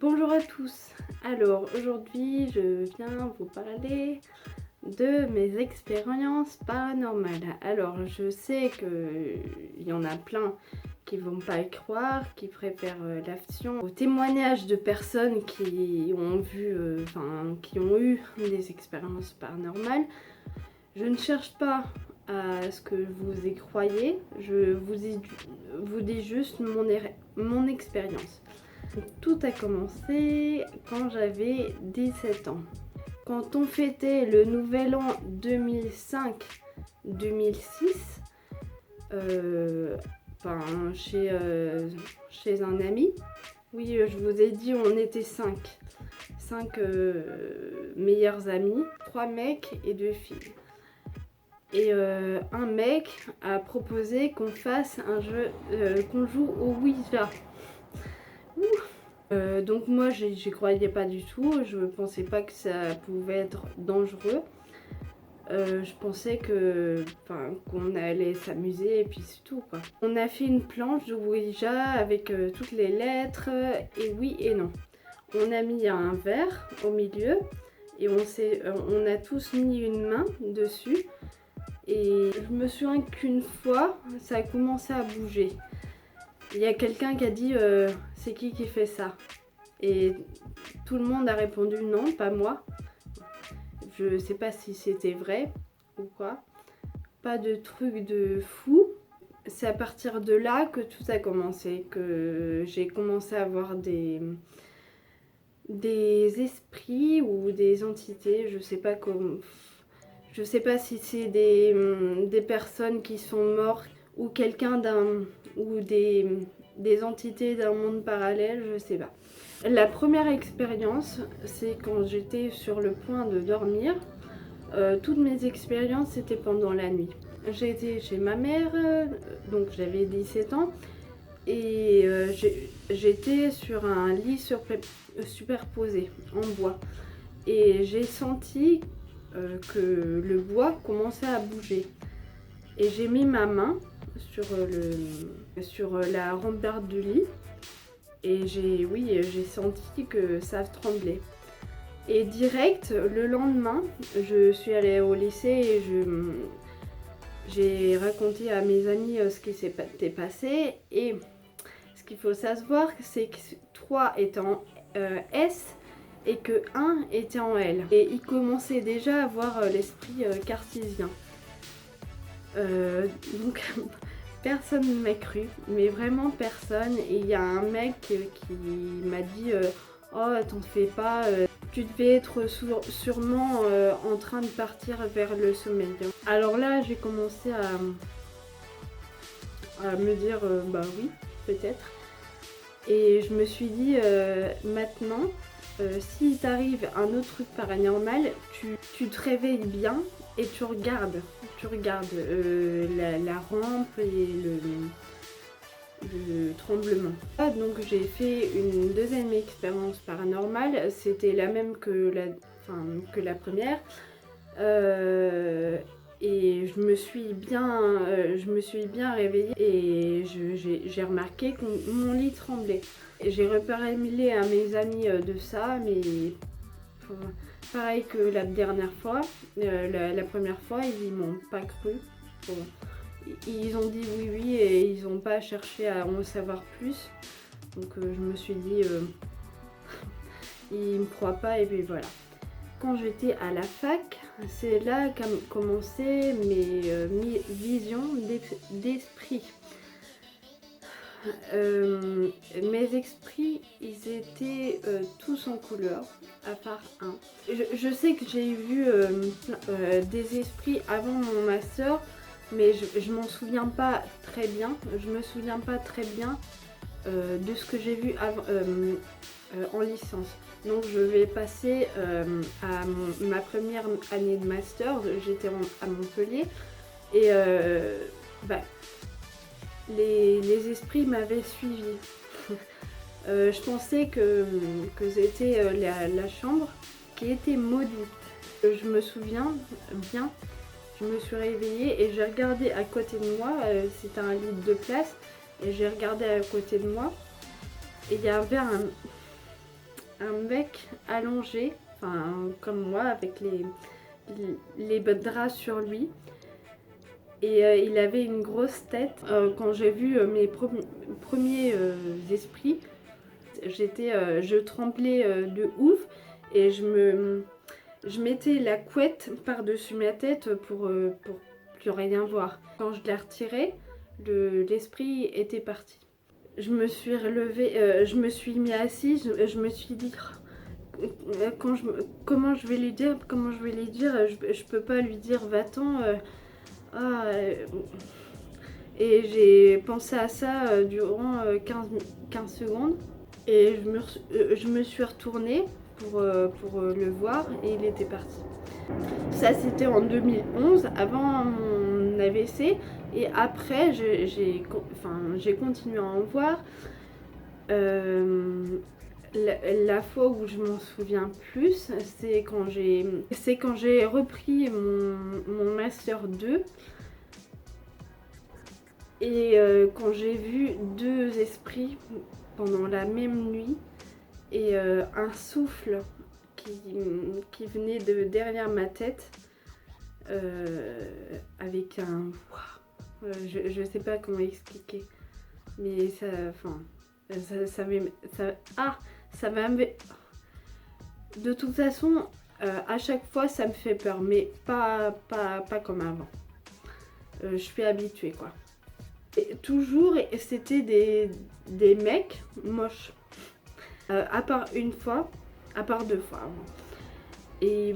Bonjour à tous. Alors aujourd'hui je viens vous parler de mes expériences paranormales. Alors je sais qu'il y en a plein qui vont pas y croire, qui préfèrent la fiction aux témoignages de personnes qui ont vu, qui ont eu des expériences paranormales. Je ne cherche pas à ce que vous y croyez, vous dis juste mon expérience. Tout a commencé quand j'avais 17 ans. Quand on fêtait le nouvel an 2005-2006, chez un ami. Oui, je vous ai dit, on était 5. 5 meilleurs amis, 3 mecs et 2 filles. Et un mec a proposé qu'on fasse un jeu, qu'on joue au Ouija. Donc moi j'y croyais pas du tout, je pensais pas que ça pouvait être dangereux. Je pensais qu'on allait s'amuser et puis c'est tout quoi. On a fait une planche de Ouija avec toutes les lettres et oui et non. On a mis un verre au milieu et on a tous mis une main dessus. Et je me souviens qu'une fois ça a commencé à bouger. Il y a quelqu'un qui a dit c'est qui fait ça? Et tout le monde a répondu non, pas moi. Je sais pas si c'était vrai ou quoi. Pas de truc de fou. C'est à partir de là que tout a commencé, que j'ai commencé à voir des esprits ou des entités, je sais pas comment. Je sais pas si c'est des personnes qui sont mortes ou quelqu'un ou des entités d'un monde parallèle, je sais pas. La première expérience, c'est quand j'étais sur le point de dormir. Toutes mes expériences, c'était pendant la nuit. J'ai été chez ma mère, donc j'avais 17 ans, et j'étais sur un lit superposé en bois. Et j'ai senti que le bois commençait à bouger. Et j'ai mis ma main sur la rambarde du lit. Et j'ai senti que ça tremblait. Et direct, le lendemain, je suis allée au lycée et j'ai raconté à mes amis ce qui s'était passé. Et ce qu'il faut savoir, c'est que 3 étaient en S et que 1 était en L. Et ils commençaient déjà à voir l'esprit cartésien. Donc personne ne m'a cru, mais vraiment personne. Et il y a un mec qui m'a dit oh t'en fais pas, tu devais être sûrement en train de partir vers le sommeil. Alors là j'ai commencé à me dire bah oui peut-être. Et je me suis dit maintenant si t'arrive un autre truc paranormal, tu te réveilles bien et tu regardes la rampe et le tremblement. Donc j'ai fait une deuxième expérience paranormale, c'était la même que la première. Et je me suis bien réveillée et j'ai remarqué que mon lit tremblait. J'ai reparlé à mes amis de ça, mais pareil que la dernière fois, la première fois, ils m'ont pas cru. Bon, ils ont dit oui et ils n'ont pas cherché à en savoir plus. Donc je me suis dit, ils me croient pas et puis voilà. Quand j'étais à la fac, c'est là qu'ont commencé mes visions d'esprit. Mes esprits, ils étaient tous en couleur, à part un. Je sais que j'ai vu des esprits avant mon master, mais je m'en souviens pas très bien. Je me souviens pas très bien de ce que j'ai vu en licence. Donc je vais passer à ma première année de master, j'étais à Montpellier et les esprits m'avaient suivi. Je pensais que c'était la chambre qui était maudite. Je me souviens bien, je me suis réveillée et j'ai regardé à côté de moi, c'était un lit de 2 places, et j'ai regardé à côté de moi et il y avait un mec allongé, enfin comme moi, avec les draps sur lui. Et il avait une grosse tête. Quand j'ai vu mes premiers esprits, je tremblais de ouf et je mettais la couette par-dessus ma tête pour plus rien voir. Quand je l'ai retiré, l'esprit était parti. Je me suis relevée, je me suis mis assise, je me suis dit comment je vais lui dire, je peux pas lui dire va-t'en. Et j'ai pensé à ça durant 15 secondes. Et je me suis retournée pour le voir et il était parti. Ça c'était en 2011, avant mon AVC. Et après j'ai continué à en voir. La fois où je m'en souviens plus, c'est quand j'ai repris mon Master 2. Et quand j'ai vu 2 esprits pendant la même nuit et un souffle qui venait de derrière ma tête avec un... je sais pas comment expliquer, mais ça m'a... De toute façon, à chaque fois ça me fait peur, mais pas comme avant. Je suis habituée quoi. Et toujours, c'était des mecs moches. À part 2 fois. Et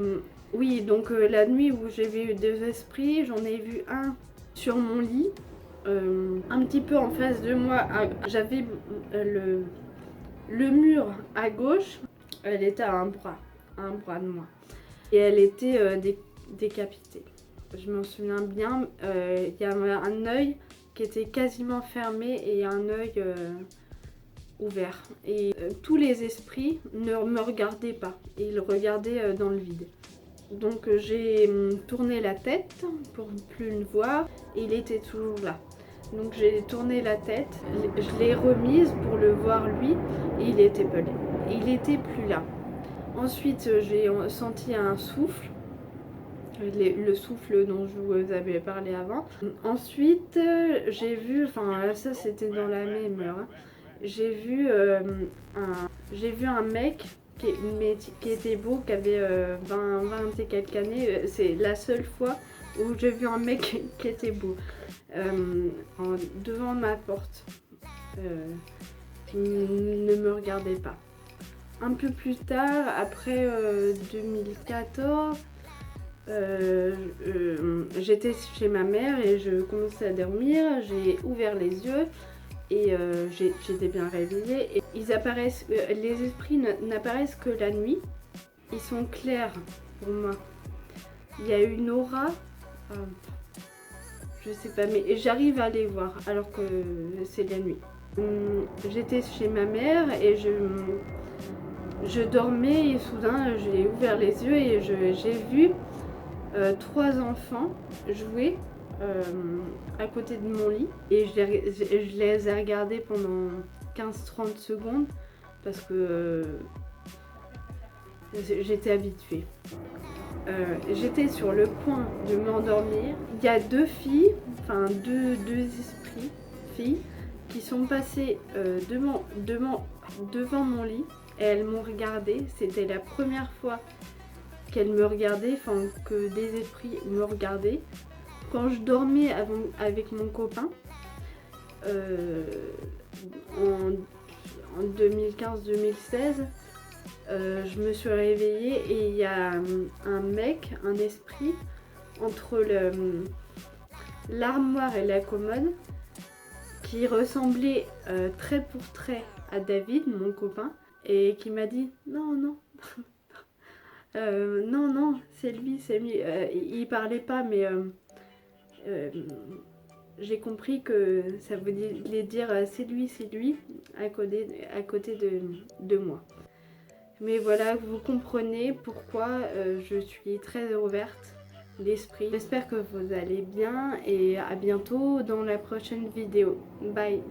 oui, donc la nuit où j'ai vu 2 esprits, j'en ai vu un sur mon lit, un petit peu en face de moi. J'avais le mur à gauche, elle était à un bras de moi. Et elle était décapitée. Je m'en souviens bien, il y avait un œil qui était quasiment fermé et un œil ouvert. Et tous les esprits ne me regardaient pas, ils regardaient dans le vide. Donc j'ai tourné la tête pour ne plus le voir et il était toujours là. Donc j'ai tourné la tête, je l'ai remise pour le voir lui et il était plus là. Ensuite j'ai senti un souffle. Le souffle dont je vous avais parlé avant. Ensuite, j'ai vu, enfin ça c'était dans la même heure, hein, j'ai vu un mec qui était beau, qui avait 20 et quelques années. C'est la seule fois où j'ai vu un mec qui était beau devant ma porte, qui ne me regardait pas. Un peu plus tard, après 2014, j'étais chez ma mère et je commençais à dormir. J'ai ouvert les yeux et j'étais bien réveillée. Et ils apparaissent, les esprits n'apparaissent que la nuit. Ils sont clairs pour moi. Il y a une aura, je sais pas, mais j'arrive à les voir alors que c'est la nuit. J'étais chez ma mère et je dormais et soudain j'ai ouvert les yeux et j'ai vu 3 enfants jouer à côté de mon lit et je les ai regardés pendant 15-30 secondes parce que j'étais habituée. J'étais sur le point de m'endormir. Il y a 2 filles, enfin deux esprits, filles, qui sont passées devant mon lit et elles m'ont regardée. C'était la première fois qu'elles me regardaient, enfin que des esprits me regardaient. Quand je dormais avec mon copain, en 2015-2016, je me suis réveillée et il y a un mec, un esprit, entre l'armoire et la commode, qui ressemblait trait pour trait à David, mon copain, et qui m'a dit non, non. Non, c'est lui. Il parlait pas, mais j'ai compris que ça voulait dire c'est lui, à côté de moi. Mais voilà, vous comprenez pourquoi je suis très ouverte d'esprit. J'espère que vous allez bien et à bientôt dans la prochaine vidéo. Bye!